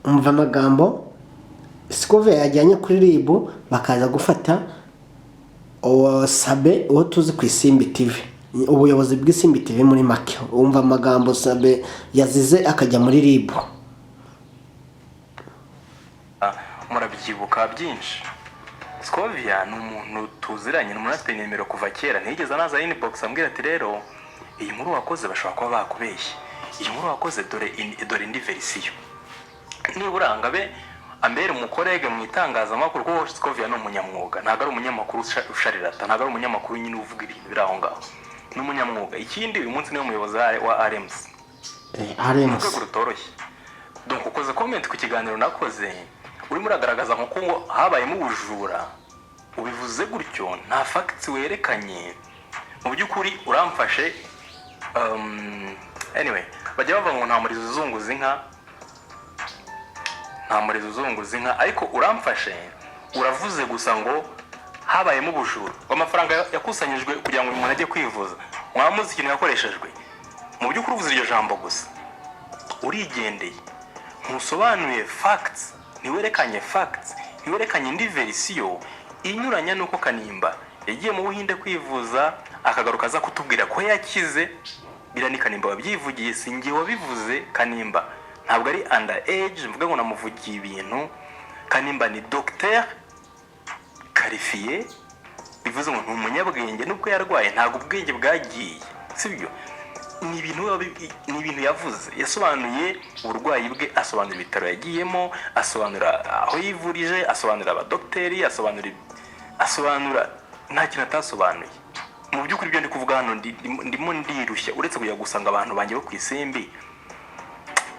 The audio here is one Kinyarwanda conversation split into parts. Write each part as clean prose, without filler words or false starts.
umva amagambo Scovia yajyanye kuri RIB bakaza gufata Sabe uwo tuzi ku Isimbi TV, ubuyobozi bw'Isimbi TV muri make. Umva amagambo Sabe yazize akajya muri RIB. Murabyibuka byinshi. Scovia ni umuntu tuziranye, ni umuntu nimero kuva kera. Ntigeze anaza inbox ambwira ati rero iyi nkuru wakoze bashobora kuba bakubeshye, iyi nkuru wakoze dore indi verisiyo. Nibura ngabe ambere umukorege mu itangazamakuru ko Scovia no umunyamwuga, ntago ari umunyamakuru usharirata, ntago ari umunyamakuru nyine uvuga ibintu biraho ngaho, ni umunyamwuga. Ikindi uyu munsi niwe muyobozi wa RMC. RMC rutoroshye. Donc ukoze comment ku kiganiro nakoze, urimo uragaragaza nko ngo habayemo ubujura, ubivuze gutyo nta facts werekanye. Mu by'ukuri uramfashe. Anyway, bajya bava ngo nta murizo uzunguza inka, nta murizo uzunguza inka, ariko uramfashe uravuze gusa ngo habayemo ubujura, amafaranga yakusanyijwe kugira ngo umuntu ajye kwivuza. Mwamuzi ikintu yakoreshejwe. Mu by'ukuri uvuze iryo jambo gusa urigendeye, ntusobanuye facts, niwerekanye facts, niwerekanye indi verisiyo inyuranya nuko Kanimba yagiye mu Buhinde kwivuza akagaruka aza kutubwira ko yakize. Bira ni Kanimba wabyivugiye, singiye wabivuze. Kanimba ntabwo ari under age mvuga ngo namuvugiye ibintu. Kanimba ni docteur qualifié, bivuze ngo umunyabwenge, nubwo yarwaye ntabwo ubwenge bwagiye, sibyo? Ni ibintu yavuze, yasobanuye uburwayi bwe, asobanura ibitaro yagiyemo, asobanura aho yivurije, asobanura abadokteri, asobanura nta kintu atasobanuye. Mu by'ukuri byo ndi kuvuga hano ndimo ndirushya, uretse kujya gusanga abantu banjye bo ku Isimbi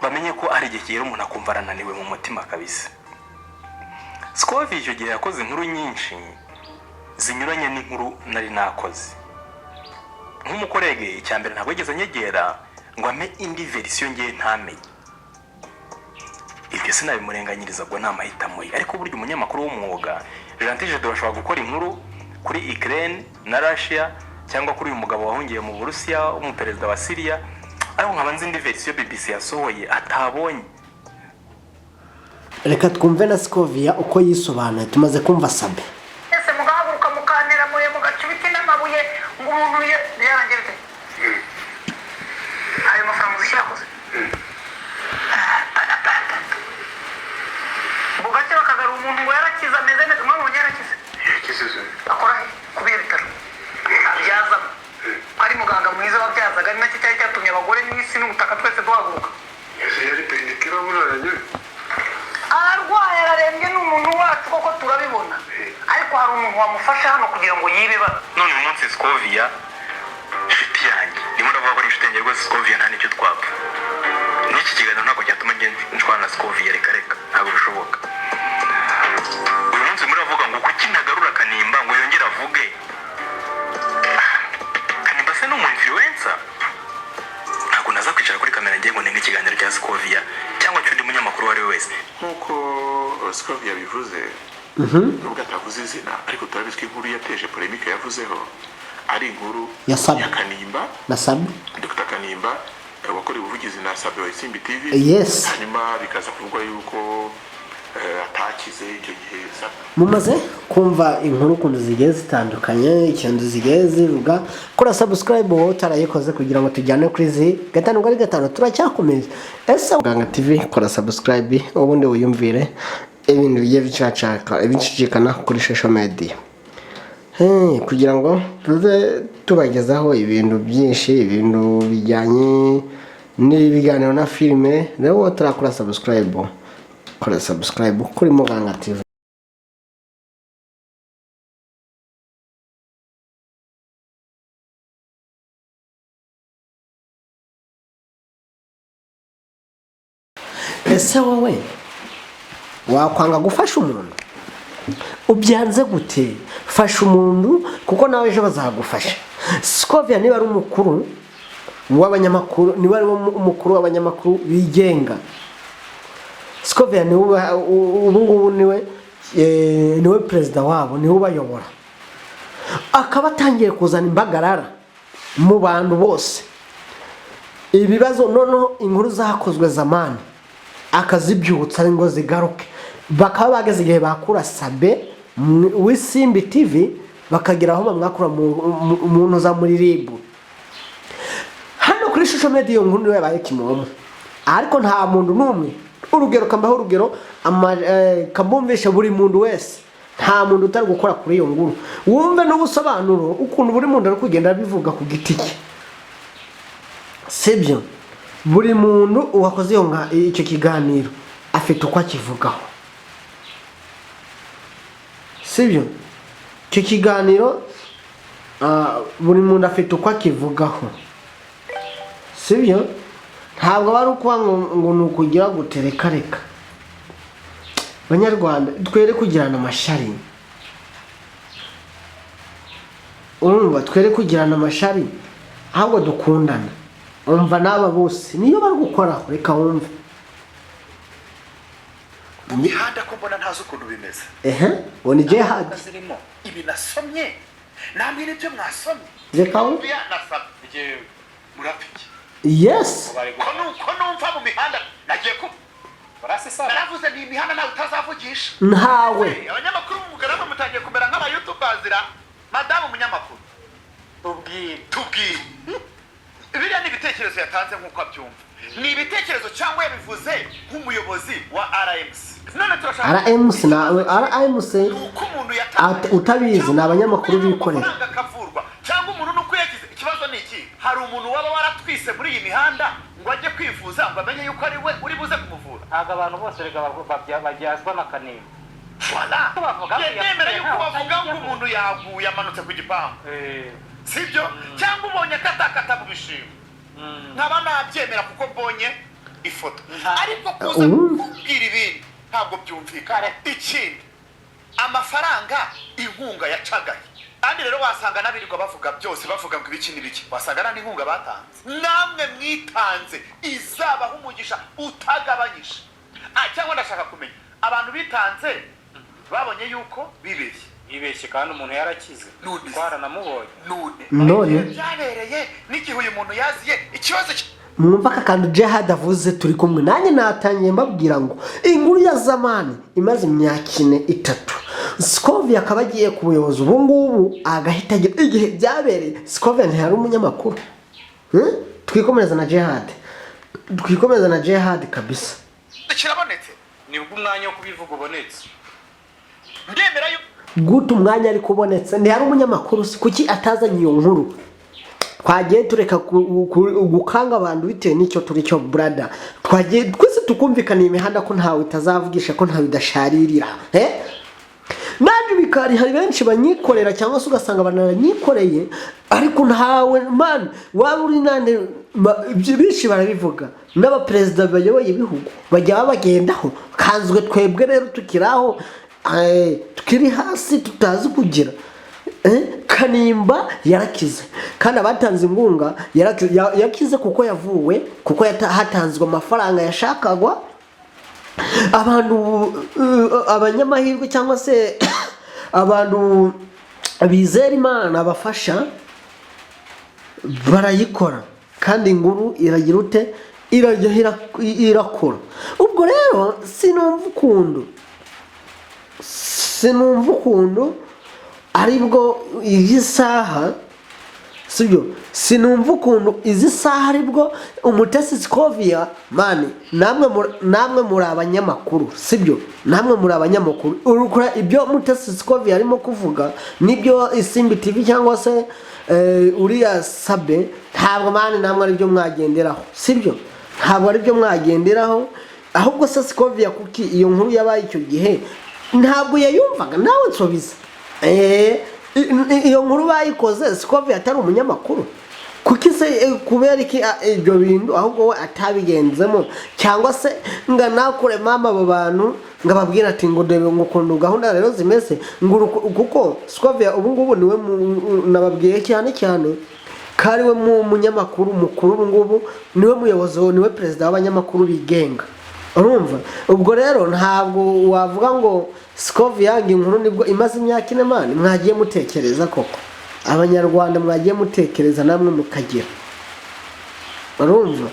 bamenye ko ari igihe kigera umuntu akumva arananiwe mu mutima kabisa. Scovia icyo gihe yakoze inkuru nyinshi zinyuranye n'inkuru nari nakoze. Nk'umukorege icyambere ntabwo yigeze anyegera ngo ame indi verisiyo ngiye ntamenye. Ibyo sinabimurenganyiriza ngo nta mahitamo ye, ariko buryo umunyamakuru w'umwuga Gentil Jado bashobora gukora inkuru kuri Ukraine na Russia, cyangwa kuri uyu mugabo wahungiye mu Burusiya w'umuperezida wa Syria, ariko nkabanze indi verisiyo BBC yasohoye atabonye. Reka twumve na Scovia uko yisobanuye. Tumaze kumva Sabe. Ese mugahaguruka mukanira muye mugacubiti n'amabuye ngo umuntu yarangize. Ayo mafaranga uzishyirakoze. Bugacye bakagaru umuntu ngo yarakiza ameze neza, mwamu yarakize. Yakize. Akora kubera bitaro. Abyaza. Ari muganga mwiza wabyazaga, ari nacyo cyari cyatumye abagore n'isi n'ubutaka twese duhaguruka. Ese yari penikira buraranye. Arwaye ararembye n'umuntu wacu koko turabibona, ariko hari umuntu wamufasha hano kugira ngo yibe ba. None uyu munsi Scovia shiti yanjye ndimo ndavuga ko ari shiti yanjye rwose. Scovia nta nicyo twapfa. N'iki kiganiro ntabwo cyatuma nshwana na Scovia, reka ntabwo bishoboka. Uyu munsi muravuga ngo kuki ntagarura Kanimba ngo yongere avuge. Kanimba se ni umu-influencer. Ntabwo naza kwicara kuri kamera ngiye ngo nenge ikiganiro cya Scovia cyangwa cy'undi munyamakuru wari wese. Nkuko Scovia bivuze, nubwo atavuze izina, ariko turabizi ko inkuru yateje polemique yavuzeho ari inkuru ya Kanimba na Sabe, Dr. Kanimba wakorewe ubuvugizi na Sabe wa Isimbi TV. Yes. Hanyuma bikaza kuvugwa yuko atakize icyo gihe Sabe. Mumaze kumva inkuru kundu zigiye zitandukanye, ikintu zigiye zivuga. Kora subscribe wowe utarayikoze kugira ngo tujyane kuri zi gatanu kuri gatanu turacyakomeza. Ese Muganga TV kora subscribe ubundi wiyumvire ibintu bigiye bicacikana kuri social media. Kugira ngo tubagezaho ibintu byinshi, ibintu bijyanye n'ibiganiro na filime, rero turakora subscribe. Kora subscribe kuri Muganga TV. Ese wowe wakwanga gufasha umuntu? Ubyanze gute? Fasha umuntu kuko nawe ejo bazagufasha. Scovia niba ari umukuru w'abanyamakuru, niba ari umukuru w'abanyamakuru bigenga. Scovia ni ubu niwe perezida wabo, niwe ubayobora. Akaba atangiye kuzana imbagarara mu bantu bose. Ibibazo noneho inkuru zakozwe zamani akazibyutsa ngo zigaruke. Bakaba bageze igihe bakura Sabe w'Isimbi TV bakagira aho bamwakura umuntu za muri RIB. Hano kuri social media iyo nkuru yabaye kimomo, ariko nta muntu n'umwe urugero kambaho urugero kambumvisha buri muntu wese, nta muntu utari gukora kuri iyo nguru wumve n'ubusobanuro ukuntu buri muntu ari kugenda bivuga ku giti cye. Sibyo, buri muntu uwakoze icyo kiganiro afite uko akivugaho. Sibyo, icyo kiganiro buri muntu afite uko akivugaho. Sibyo, ntabwo bari ukuba ngo ni ukugira gutereka reka. Banyarwanda twere kugirana amashari, urumva, twere kugirana amashari ahubwo dukundana. Umva n'aba bose niyo bari gukora, reka wumve. Mu mihanda ko mbona ntazi ukuntu bimeze. Ngo ni Jihad zirimo ibi nasomye, namwe nibyo mwasomye. reka wumve. Nasabye murafiki. Yes, ko numva mu mihanda nagiye ku naravuze ni imihanda nawe utazavugisha ntawe. Abanyamakuru mugarama mutangiye kumera nk'aba YouTubers madamu munyamakuru. Tubwire biriya ni ibitekerezo yatanze nk'uko abyumva, ni ibitekerezo cyangwa yabivuze nk'umuyobozi wa RMC. None turashaka RMC uko umuntu yatanze utabizi ni abanyamakuru bikorera cyangwa umuntu nuko yagize ikibazo. Ni iki? Hari umuntu waba waratwise muri iyi mihanda ngo ajye kwivuza ngo amenye yuko ari we uri buze kumuvura. Ntabwo abantu bose rega babyazwa n'akanimba. Yemera yuko bavuga ngo umuntu yaguye amanutse ku gipangu, sibyo? Cyangwa ubonye katakata mu bishimbo, nkaba nabyemera kuko mbonye ifoto. Ariko kuza kubwira ibindi ntabwo byumvikana. Ikindi, amafaranga inkunga yacagaye, kandi rero wasanga nabirirwa bavuga byose, bavuga ngo ibiki n'ibiki, wasanga nta n'inkunga batanze. Namwe mwitanze izabaho umugisha utagabanyije. Cyangwa ndashaka kumenya abantu bitanze babonye yuko bibeshye kandi umuntu yarakize. Twaranamubonye. None byabereye n'igihe uyu muntu yaziye ikibazo mwumva kandi Jihad avuze turi kumwe nanjye natangiye mbabwira ngo inkuru ya zamani imaze imyaka 4-3 Scovia akaba agiye ku buyobozi ubu ngubu agahita igihe byabereye. Scovia ntiyari umunyamakuru. Twikomereza na Jihad kabisa. kirabonetse nibwo umwanya wo kubivuga ubonetse. ndemera yuko Guta umwanya ari kubonetse ntiyari umunyamakuru, kuki atazanye iyo nkuru? Twagiye tureka gukanga abantu bitewe n'icyo turi cyo brother. Twagiye twese tukumvikana imihanda ko ntawe itazavugisha, ko ntawe idasharirira. Nandi bikari hari benshi banyikorera cyangwa se ugasanga bananyikoreye, ariko ntawe man waba uri nande bishi barabivuga. N'abaperezida bayoboye ibihugu bajya babagendaho, kanzwe twebwe rero tukiraho tukiri hasi tutazi kugira. Kanimba yarakize kandi abatanze ingunga yakize kuko yavuwe, kuko hatanzwe amafaranga yashakagwa. Abantu abanyamahirwe cyangwa se abantu bizera Imana abafasha barayikora, kandi inkuru iragira ute, iraryohera, irakora. Ubwo rero sinumva ukuntu aribwo iyi saha, sibyo, sinumva ukuntu izi saha aribwo Umutesi Scovia mani, namwe muri abanyamakuru, sibyo, namwe muri abanyamakuru urukora ibyo Umutesi Scovia arimo kuvuga nibyo Isimbi TV cyangwa se uriya Sabe, ntabwo mani namwe ari byo mwagenderaho, sibyo, ntabwo ari byo mwagenderaho. Ahubwo se Scovia kuki iyo nkuru yabaye icyo gihe ntabwo yayumvaga nawe nsobiza. Iyo nkuru bayikoze Scovia atari umunyamakuru, kuki se kubera iki ibyo bintu ahubwo we atabigenzemo, cyangwa se nga nakure mama abo bantu ngababwira ati ngo debe ngo kundu gahunda rero zimeze nguru, kuko Scovia ubu ngubu niwe nababwiye cyane kari we munyamakuru mukuru ubu ngubu, niwe muyobozi, niwe perezida w'abanyamakuru bigenga, urumva. Ubwo rero ntabwo wavuga ngo Scovia inkuru nibwo imaze imyaka 4 mani. Mwagiye mutekereza koko, abanyarwanda mwagiye mutekereza namwe mukagira, urumva.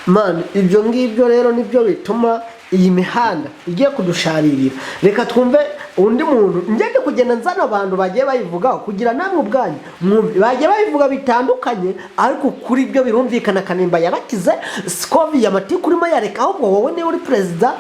man ibyo ngibyo rero nibyo bituma iyi mihanda igiye kudusharirira. Reka twumve undi muntu ngende kugenda nzana abantu bagiye bayivugaho kugira namwe ubwanyu mwumve, bagiye bayivuga bitandukanye ariko kuri ibyo birumvikana. Kanimba yarakize, Scovia amatiku urimo yareka, ahubwo wowe niwe uri perezida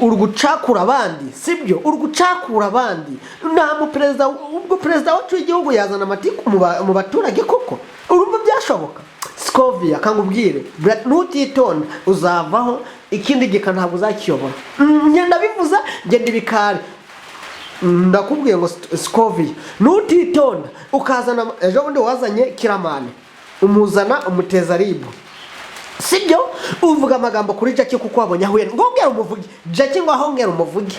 uri gucakura abandi, sibyo? Uri gucakura abandi. Nta mu perezida, ubwo perezida wacu w'igihugu yazana amatiku mu baturage koko? Urumva byashoboka? Scovia kangubwire, nutitonda uzavaho, ikindi gika ntabwo uzakiyobora. Ngenda bivuza ngenda ibikari. Ndakubwiye ngo Scovia nutitonda ukazana, ejo bundi wazanye Kiramani umuzana umuteza ribu, sibyo? Uvuga amagambo kuri Jackie kuko wabonye ahuye ngo ngera umuvugi Jackie, ngo aho ngera umuvugi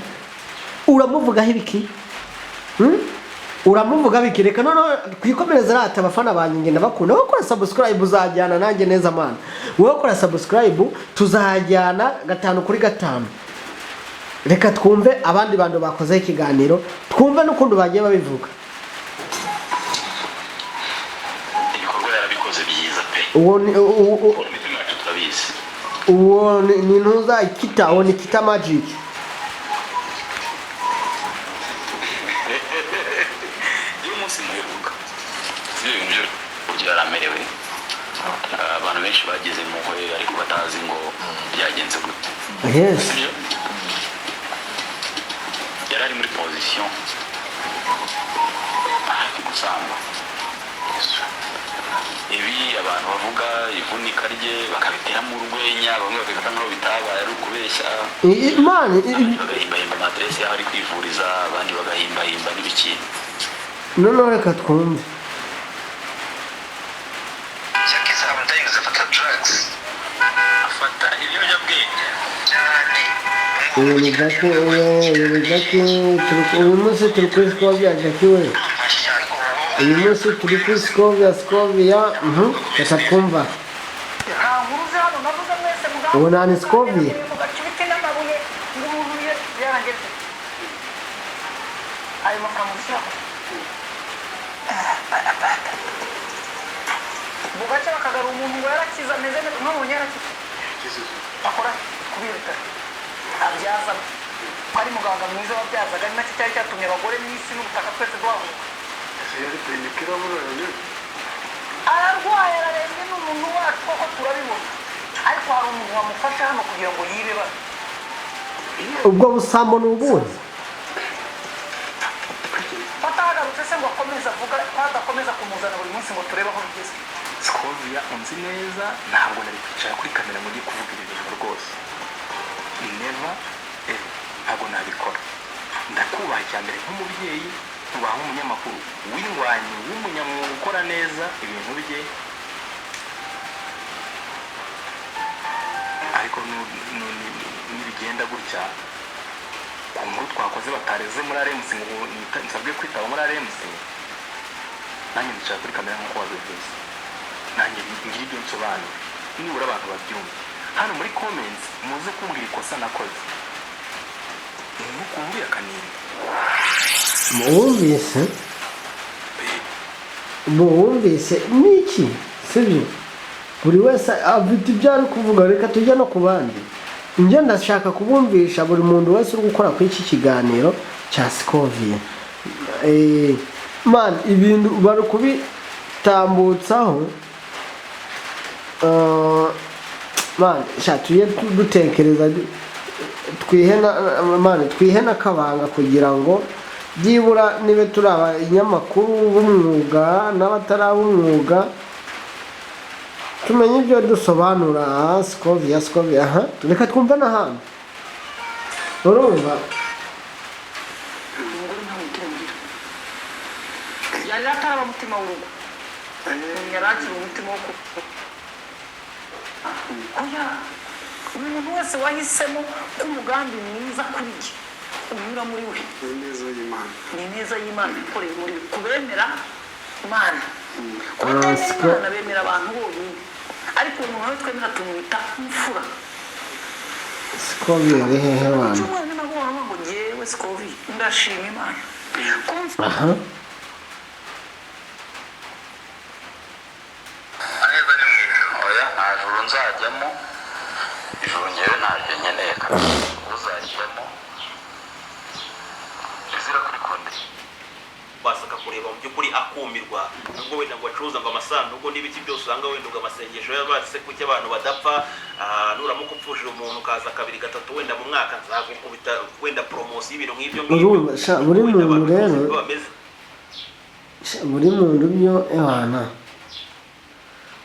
uramuvugaho ibiki? Uramuvuga biki? Reka none kwikomereza rata abafana banyu ngenda bakunda. Wowe kora subscribe uzajyana nanjye neza man. Wowe kora subscribe tuzajyana 5 kuri 5. Reka twumve abandi bantu bakoze ikiganiro, twumve n'ukundi bagiye babivuga. Ibikorwa yarabikoze byiza pe. Uwo ni ntuza ikita, uwo ni kita magic. Abantu benshi bageze mu hoye ariko batazi ngo byagenze gute. Yes. Yarari muri position gusamba. Ibi abantu bavuga ivunika rye bakabitera mu rwenya, bamwe bakabifata nkaho bitabaye ari ukubeshya. Imana bagahimba amadresse yaho ari kwivuriza, abandi bagahimba n'ibiki. None reka twumve. Afata ibiyobyabwenge uyu munsi turi kuri Scovia Jackie we. Uyu munsi turi kuri Scovia. Reka twumva. Ubu nani Scovia? bugaca bakagara umuntu ngo yarakiza ameze neza, none yarakiza akora kubireka abyaza ari muganga mwiza wabyazaga, ni nacyo cyari cyatumye abagore n'isi n'ubutaka twese duhaguruka. Ararwaye ararembye n'umuntu wacu koko turabibona, ariko hari umuntu wamufasha hano kugira ngo yibe bano. Ubwo busambo ni ubuhe? Batahagarutse se ngo akomeze avuga, twadakomeza kumuzana buri munsi ngo turebe aho bigeze. Scovia unzi neza, ntabwo nari kwicara kuri kamera ngo ngiye kuvuga ibi bintu rwose. Never ever, ntabwo nabikora. Ndakubaha cyambere nk'umubyeyi, nkubaha nk'umunyamakuru w'indwanyi w'umunyamwuga ukora neza ibintu bye, ariko nibigenda gutya ku nkuru twakoze batareze muri RMC ngo nsabwe kwitaba muri RMC, nanjye ndicara kuri kamera nk'uko wabivuze, nanjye ngira ibyo nsobanura nibura abantu babyumva. Hano muri comments muze kumbwira ikosa nakoze, mukumbwira Kanimba. Muwumvise niki, sibyo? Buri wese afite ibyo ari kuvuga. Reka tujye no ku bandi. Njye ndashaka kubumvisha buri muntu wese uri gukora kuri iki kiganiro cya Scovia. Man, ibintu bari kubitambutsaho. Man, tuye dutekereza twihena kabanga kugira ngo byibura nibe turi abanyamakuru b'umwuga n'abatari umwuga tumenye ibyo dusobanura. Scovia reka twumve n'ahantu. Urumva yari ataraba umutima w'urugo, yari akiri umutima wo kuya umuntu wese wahisemo umugambi mwiza kuri jye unyura muri we. Ni neza y'Imana ikoreye muri we kubemera Imana, kubatemera bemera abantu bonyine, ariko umuntu wese twemera tumwita imfura. Scovia ari hehe abantu? Cyumwana nabo baba ngo ngewe Scovia ndashima Imana. oya nta juru nzajyamo uzajyamo izira kuri konti basaka kureba mu by'ukuri akumirwa nubwo wenda ngo acuruza ngo amasanduku n'ibiki byose usanga wenda ngo amasengesho y'abase kuki abantu badapfa nuramuka upfushije umuntu kaza kabiri gatatu wenda mu mwaka nzagukubita wenda promotion y'ibintu nk'ibyo buri muntu rero buri muntu byo ewana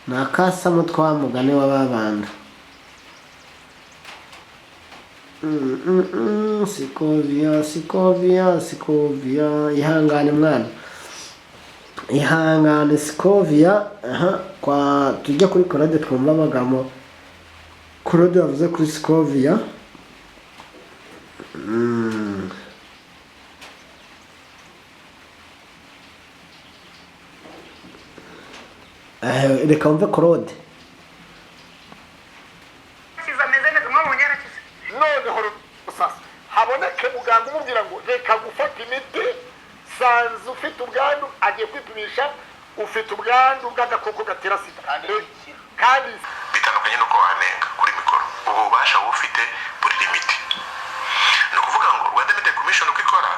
nakasamo twamugane w'ababanda Sikovia ihangane mwana ihangane Sikovia kwa tujya kuri Claude twumva amagambo Claude yavuze kuri Sikovia reka wumve Claude noneho sasa haboneke muganga umubwira ngo reka gufata imiti sanze ufite ubwandu agiye kwipimisha ufite ubwandu bw'agakoko gatera sida kandi bitandukanye nuko wanenga kuri mikoro ubu ubasha ufite buri limiti ni ukuvuga ngo Rwanda Media Commission uko ikora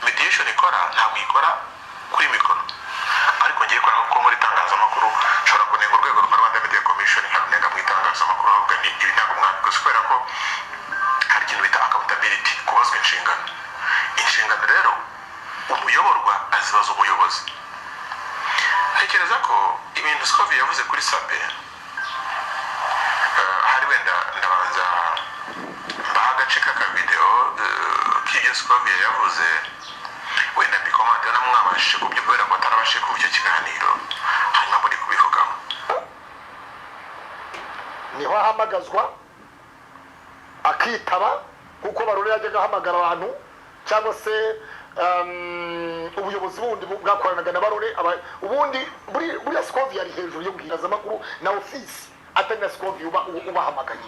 mediation ikora ntabwo ikora kuri mikoro ariko ngiye kwa ko muri tangazamakuru nshobora kunenga urwego rwa Rwanda Media Commission nkanenga mu itangazamakuru ahubwo ni ibi ntabwo mwakoze kubera ko hari ikintu bita accountability kubazwa inshingano rero umuyoborwa azibaza umuyobozi ntekereza ko ibintu Sikovia yavuze kuri Sabe hari wenda ndabanza mbaha agace k'akavideo k'ibyo Sikovia yavuze wenda mbikomande namwabashije kubyumva ko atarabashije kumva icyo kiganiro hanyuma muri kubivugaho niho ahamagazwa akitaba kuko Barore yajyaga ahamagara abantu cyangwa se ubuyobozi bundi bwakoranaga na Barore ubundi buri Sikovia ari hejuru yo guhiraza amakuru na office atari na Sikovia ubahamagaye.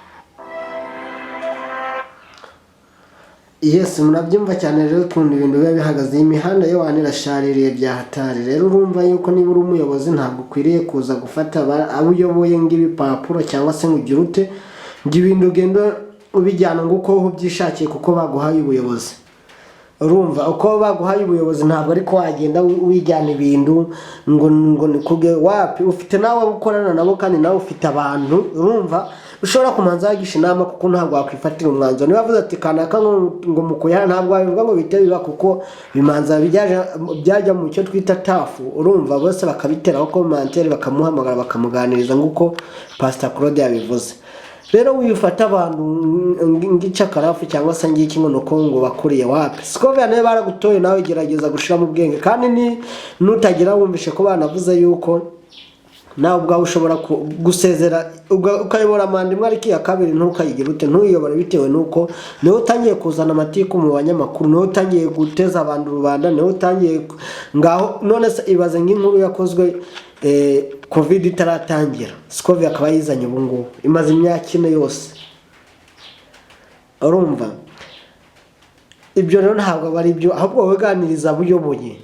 Yes, murabyumva cyane rero ukuntu ibintu biba bihagaze imihanda yo wanirashaririye bya hatari rero urumva yuko niba uri umuyobozi ntabwo ukwiriye kuza gufata abo uyoboye ng'ibipapuro cyangwa se ngugire ute ng'ibintu ugenda ubijyana ngo uko ubyishakiye kuko baguhaye ubuyobozi urumva uko baguhaye ubuyobozi ntabwo ariko wagenda wijyana ibintu ngo nikuge wapi ufite nawe gukorana nabo kandi nawe ufite abantu urumva ushobora kumanza yagisha inama kuko ntabwo wakwifatira umwanzuro niba avuze ati kanaka ngo mukoya ntabwo wabivuga ngo bite biba kuko bimanza byajya mu cyo twita tafu urumva bose bakabiteraho commentaire bakamuhamagara bakamuganiriza nguko Pastor Claude yabivuze rero wifata abantu ngica karafu cyangwa se ngiki ngo bakuriye wapi Sikovia nawe baragutoye nawe gerageza gushira mu bwenge kandi ni nutagira wumvishe ko banavuze yuko nawe ubwawe ushobora gusezera ukayobora manda imwe ariko iya kabiri ntukayigira ute ntuyobore bitewe nuko niwe utangiye kuzana amatiku mu banyamakuru niwe utangiye guteza abantu rubanda niwe utangiye ngaho none se ibaze nk'inkuru yakozwe covid itaratangira Sikovia akaba yizanye ubu ngubu imaze imyaka ine yose urumva ibyo rero ntabwo bari byo ahubwo weganiriza abuyoboye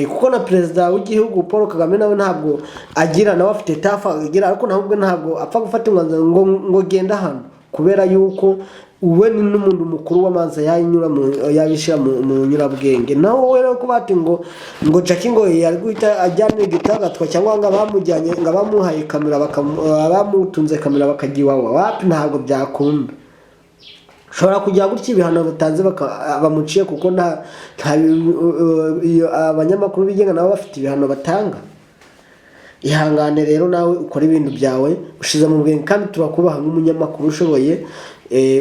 kuko na perezida w'igihugu Paul Kagame nawe ntabwo agira nawe afite tafa agira ariko ntabwo apfa gufata umwanzuro ngo genda hano kubera yuko uwe ni n'umuntu mukuru w'amanza yabishira mu nyurabwenge naho rero ko bati ngo Jackie ngo yari guhita ajyana igitagatwa cyangwa ngo abamujyanye ngo abamuhaye kamera abamutunze kamera bakagiwawa wapi ntabwo byakunda ushobora kujya gutya ibihano batanze bamuciye kuko nta abanyamakuru bigenga nabo bafite ibihano batanga ihangane rero nawe ukora ibintu byawe ushize mu bwenge kandi turakubaha nk'umunyamakuru ushoboye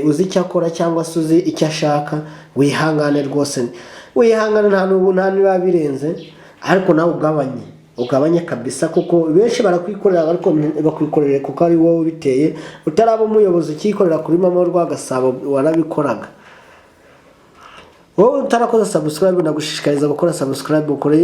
uzi icyo akora cyangwa se uzi icyo ashaka wihangane rwose wihangane nta niba birenze ariko nawe ugabanye kabisa kuko benshi barakwikorera ariko bakwikorere kuko ari wowe biteye utaraba umuyobozi ukikorera kuri mama Rwagasabo warabikoraga wowe utarakoze subscribe nagushishikariza gukora subscribe ukore